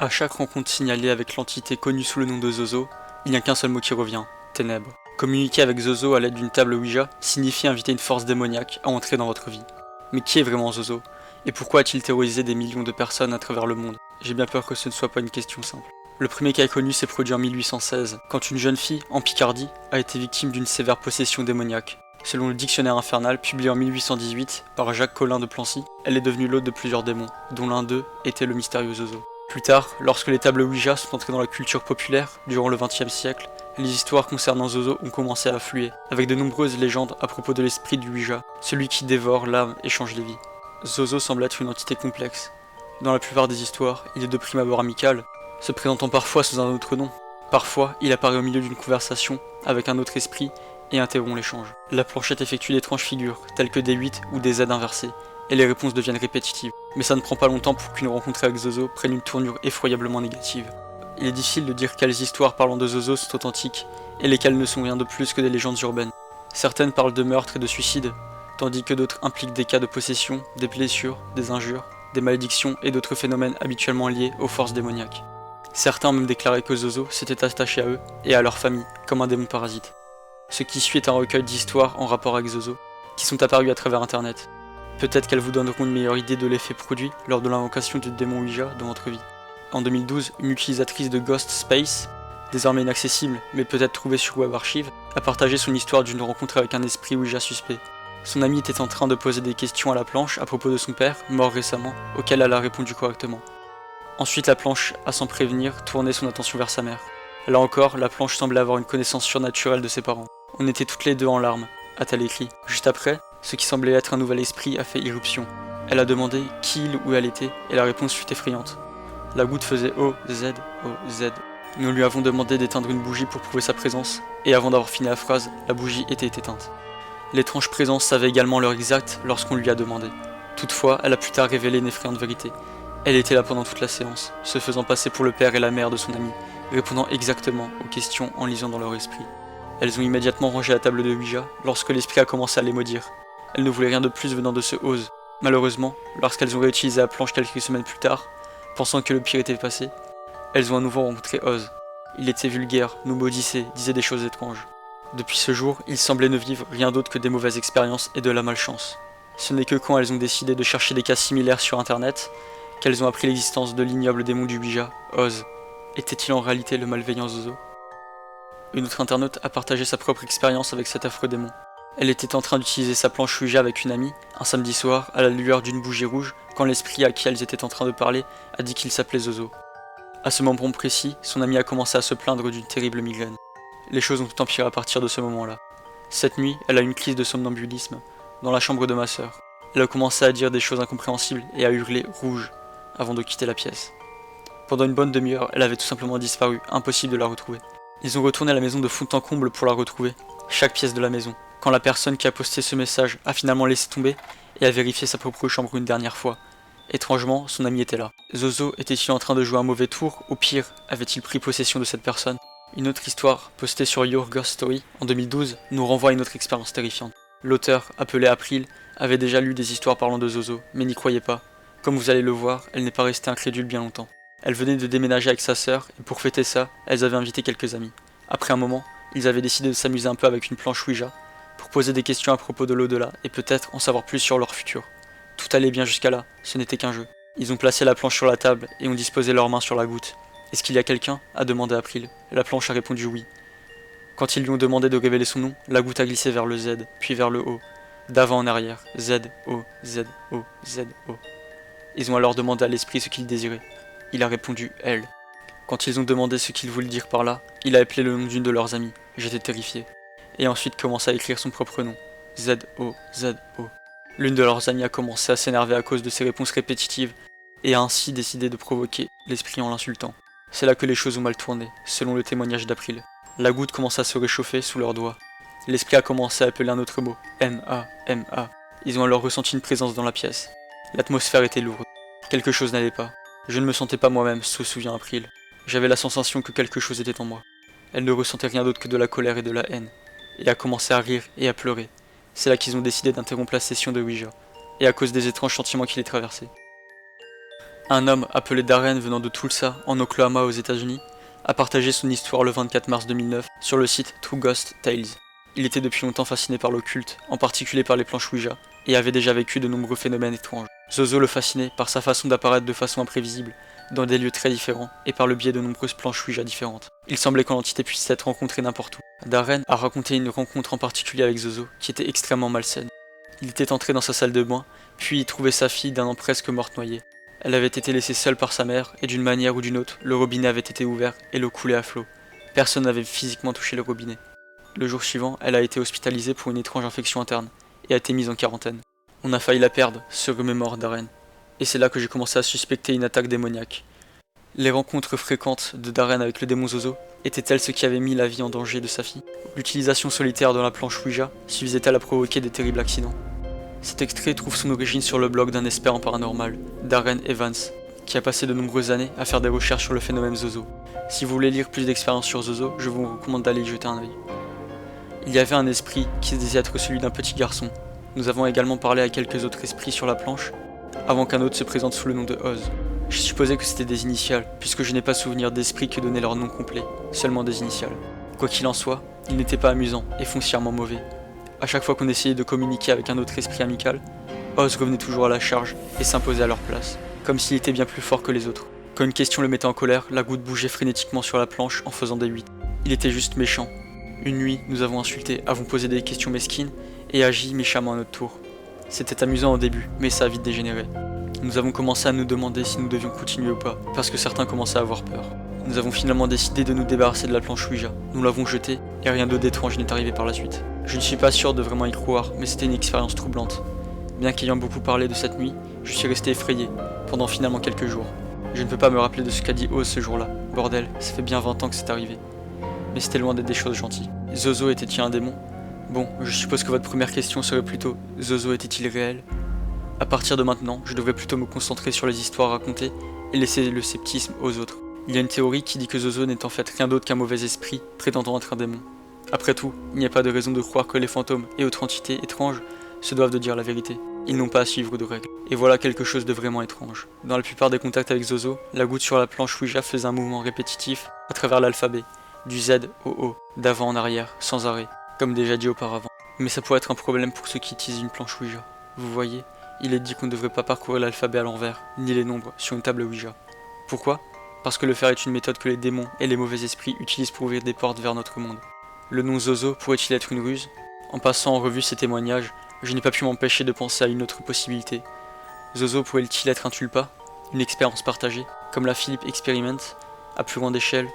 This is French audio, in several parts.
À chaque rencontre signalée avec l'entité connue sous le nom de Zozo, il n'y a qu'un seul mot qui revient, ténèbres. Communiquer avec Zozo à l'aide d'une table Ouija signifie inviter une force démoniaque à entrer dans votre vie. Mais qui est vraiment Zozo? Et pourquoi a-t-il terrorisé des millions de personnes à travers le monde? J'ai bien peur que ce ne soit pas une question simple. Le premier cas connu s'est produit en 1816, quand une jeune fille, en Picardie, a été victime d'une sévère possession démoniaque. Selon le dictionnaire infernal publié en 1818 par Jacques Collin de Plancy, elle est devenue l'hôte de plusieurs démons, dont l'un d'eux était le mystérieux Zozo. Plus tard, lorsque les tables Ouija sont entrées dans la culture populaire, durant le XXe siècle, les histoires concernant Zozo ont commencé à affluer, avec de nombreuses légendes à propos de l'esprit du Ouija, celui qui dévore l'âme et change les vies. Zozo semble être une entité complexe. Dans la plupart des histoires, il est de prime abord amical, se présentant parfois sous un autre nom. Parfois, il apparaît au milieu d'une conversation avec un autre esprit et interrompt l'échange. La planchette effectue d'étranges figures, telles que des 8 ou des Z inversés, et les réponses deviennent répétitives. Mais ça ne prend pas longtemps pour qu'une rencontre avec Zozo prenne une tournure effroyablement négative. Il est difficile de dire quelles histoires parlant de Zozo sont authentiques, et lesquelles ne sont rien de plus que des légendes urbaines. Certaines parlent de meurtres et de suicides, tandis que d'autres impliquent des cas de possession, des blessures, des injures, des malédictions et d'autres phénomènes habituellement liés aux forces démoniaques. Certains ont même déclaré que Zozo s'était attaché à eux et à leur famille, comme un démon parasite. Ce qui suit est un recueil d'histoires en rapport avec Zozo, qui sont apparues à travers internet. Peut-être qu'elles vous donneront une meilleure idée de l'effet produit lors de l'invocation du démon Ouija dans votre vie. En 2012, une utilisatrice de Ghost Space, désormais inaccessible mais peut-être trouvée sur Web Archive, a partagé son histoire d'une rencontre avec un esprit Ouija suspect. Son amie était en train de poser des questions à la planche à propos de son père, mort récemment, auquel elle a répondu correctement. Ensuite, la planche, à s'en prévenir, tournait son attention vers sa mère. Là encore, la planche semblait avoir une connaissance surnaturelle de ses parents. On était toutes les deux en larmes, a-t-elle écrit. Juste après, ce qui semblait être un nouvel esprit a fait irruption. Elle a demandé qui il ou elle était, et la réponse fut effrayante. La goutte faisait O, Z, O, Z. Nous lui avons demandé d'éteindre une bougie pour prouver sa présence, et avant d'avoir fini la phrase, la bougie était éteinte. L'étrange présence savait également l'heure exacte lorsqu'on lui a demandé. Toutefois, elle a plus tard révélé une effrayante vérité. Elle était là pendant toute la séance, se faisant passer pour le père et la mère de son ami, répondant exactement aux questions en lisant dans leur esprit. Elles ont immédiatement rangé la table de Ouija lorsque l'esprit a commencé à les maudire. Elles ne voulaient rien de plus venant de ce Oz. Malheureusement, lorsqu'elles ont réutilisé la planche quelques semaines plus tard, pensant que le pire était passé, elles ont à nouveau rencontré Oz. Il était vulgaire, nous maudissait, disait des choses étranges. Depuis ce jour, il semblait ne vivre rien d'autre que des mauvaises expériences et de la malchance. Ce n'est que quand elles ont décidé de chercher des cas similaires sur internet qu'elles ont appris l'existence de l'ignoble démon du Ouija, Oz. Était-il en réalité le malveillant Zozo? Une autre internaute a partagé sa propre expérience avec cet affreux démon. Elle était en train d'utiliser sa planche Ouija avec une amie, un samedi soir, à la lueur d'une bougie rouge, quand l'esprit à qui elles étaient en train de parler a dit qu'il s'appelait Zozo. À ce moment précis, son amie a commencé à se plaindre d'une terrible migraine. Les choses ont tout empiré à partir de ce moment-là. Cette nuit, elle a eu une crise de somnambulisme, dans la chambre de ma sœur. Elle a commencé à dire des choses incompréhensibles et à hurler « rouge » avant de quitter la pièce. Pendant une bonne demi-heure, elle avait tout simplement disparu, impossible de la retrouver. Ils ont retourné à la maison de fond en comble pour la retrouver, chaque pièce de la maison, quand la personne qui a posté ce message a finalement laissé tomber et a vérifié sa propre chambre une dernière fois. Étrangement, son ami était là. Zozo était-il en train de jouer un mauvais tour, ou pire, avait-il pris possession de cette personne? Une autre histoire, postée sur Your Ghost Story en 2012, nous renvoie à une autre expérience terrifiante. L'auteur, appelé April, avait déjà lu des histoires parlant de Zozo, mais n'y croyait pas. Comme vous allez le voir, elle n'est pas restée incrédule bien longtemps. Elle venait de déménager avec sa sœur, et pour fêter ça, elles avaient invité quelques amis. Après un moment, ils avaient décidé de s'amuser un peu avec une planche Ouija, pour poser des questions à propos de l'au-delà, et peut-être en savoir plus sur leur futur. Tout allait bien jusqu'à là, ce n'était qu'un jeu. Ils ont placé la planche sur la table, et ont disposé leurs mains sur la goutte. Est-ce qu'il y a quelqu'un? A demandé April. La planche a répondu oui. Quand ils lui ont demandé de révéler son nom, la goutte a glissé vers le Z, puis vers le O. D'avant en arrière. Z, O, Z, O, Z, O. Ils ont alors demandé à l'esprit ce qu'il désirait. Il a répondu elle. Quand ils ont demandé ce qu'il voulait dire par là, il a appelé le nom d'une de leurs amies. J'étais terrifié. Et ensuite commencé à écrire son propre nom. Z, O, Z, O. L'une de leurs amies a commencé à s'énerver à cause de ses réponses répétitives et a ainsi décidé de provoquer l'esprit en l'insultant. C'est là que les choses ont mal tourné, selon le témoignage d'April. La goutte commence à se réchauffer sous leurs doigts. L'esprit a commencé à appeler un autre mot, M-A, M-A. Ils ont alors ressenti une présence dans la pièce. L'atmosphère était lourde. Quelque chose n'allait pas. Je ne me sentais pas moi-même, se souvient April. J'avais la sensation que quelque chose était en moi. Elle ne ressentait rien d'autre que de la colère et de la haine, et a commencé à rire et à pleurer. C'est là qu'ils ont décidé d'interrompre la session de Ouija, et à cause des étranges sentiments qui les traversaient. Un homme appelé Darren venant de Tulsa, en Oklahoma aux États-Unis, a partagé son histoire le 24 mars 2009 sur le site True Ghost Tales. Il était depuis longtemps fasciné par l'occulte, en particulier par les planches Ouija, et avait déjà vécu de nombreux phénomènes étranges. Zozo le fascinait par sa façon d'apparaître de façon imprévisible, dans des lieux très différents, et par le biais de nombreuses planches Ouija différentes. Il semblait que l'entité puisse être rencontrée n'importe où. Darren a raconté une rencontre en particulier avec Zozo, qui était extrêmement malsaine. Il était entré dans sa salle de bain, puis y trouvait sa fille d'un an presque morte noyée. Elle avait été laissée seule par sa mère, et d'une manière ou d'une autre, le robinet avait été ouvert et l'eau coulait à flot. Personne n'avait physiquement touché le robinet. Le jour suivant, elle a été hospitalisée pour une étrange infection interne, et a été mise en quarantaine. On a failli la perdre, se remémore Darren. Et c'est là que j'ai commencé à suspecter une attaque démoniaque. Les rencontres fréquentes de Darren avec le démon Zozo étaient-elles ce qui avait mis la vie en danger de sa fille? L'utilisation solitaire de la planche Ouija suffisait-elle à provoquer des terribles accidents? Cet extrait trouve son origine sur le blog d'un expert en paranormal, Darren Evans, qui a passé de nombreuses années à faire des recherches sur le phénomène Zozo. Si vous voulez lire plus d'expériences sur Zozo, je vous recommande d'aller y jeter un œil. Il y avait un esprit qui disait être celui d'un petit garçon. Nous avons également parlé à quelques autres esprits sur la planche, avant qu'un autre se présente sous le nom de Oz. J'ai supposé que c'était des initiales, puisque je n'ai pas souvenir d'esprits que donnaient leur nom complet, seulement des initiales. Quoi qu'il en soit, il n'était pas amusant et foncièrement mauvais. À chaque fois qu'on essayait de communiquer avec un autre esprit amical, Oz revenait toujours à la charge et s'imposait à leur place, comme s'il était bien plus fort que les autres. Quand une question le mettait en colère, la goutte bougeait frénétiquement sur la planche en faisant des 8. Il était juste méchant. Une nuit, nous avons insulté, avons posé des questions mesquines et agi méchamment à notre tour. C'était amusant au début, mais ça a vite dégénéré. Nous avons commencé à nous demander si nous devions continuer ou pas, parce que certains commençaient à avoir peur. Nous avons finalement décidé de nous débarrasser de la planche Ouija. Nous l'avons jetée, et rien d'autre d'étrange n'est arrivé par la suite. Je ne suis pas sûr de vraiment y croire, mais c'était une expérience troublante. Bien qu'ayant beaucoup parlé de cette nuit, je suis resté effrayé, pendant finalement quelques jours. Je ne peux pas me rappeler de ce qu'a dit Oz ce jour-là. Bordel, ça fait bien 20 ans que c'est arrivé. Mais c'était loin d'être des choses gentilles. Zozo était-il un démon? Bon, je suppose que votre première question serait plutôt « Zozo était-il réel ?» À partir de maintenant, je devrais plutôt me concentrer sur les histoires racontées et laisser le sceptisme aux autres. Il y a une théorie qui dit que Zozo n'est en fait rien d'autre qu'un mauvais esprit prétendant être un démon. Après tout, il n'y a pas de raison de croire que les fantômes et autres entités étranges se doivent de dire la vérité. Ils n'ont pas à suivre de règles. Et voilà quelque chose de vraiment étrange. Dans la plupart des contacts avec Zozo, la goutte sur la planche Ouija faisait un mouvement répétitif à travers l'alphabet, du Z au O, d'avant en arrière, sans arrêt, comme déjà dit auparavant. Mais ça pourrait être un problème pour ceux qui utilisent une planche Ouija. Vous voyez, il est dit qu'on ne devrait pas parcourir l'alphabet à l'envers, ni les nombres, sur une table Ouija. Pourquoi? Parce que le faire est une méthode que les démons et les mauvais esprits utilisent pour ouvrir des portes vers notre monde. Le nom Zozo pourrait-il être une ruse? En passant en revue ces témoignages, je n'ai pas pu m'empêcher de penser à une autre possibilité. Zozo pourrait-il être un tulpa? Une expérience partagée, comme la Philippe Experiment, à plus grande échelle,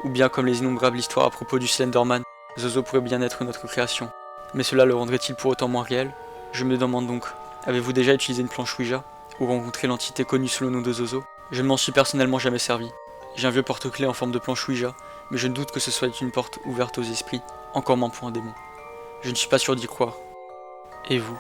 ou bien comme les innombrables histoires à propos du Slenderman? Zozo pourrait bien être notre création. Mais cela le rendrait-il pour autant moins réel? Je me demande donc, avez-vous déjà utilisé une planche Ouija? Ou rencontré l'entité connue sous le nom de Zozo? Je ne m'en suis personnellement jamais servi. J'ai un vieux porte-clés en forme de planche Ouija, mais je doute que ce soit une porte ouverte aux esprits, encore moins pour un démon. Je ne suis pas sûr d'y croire. Et vous?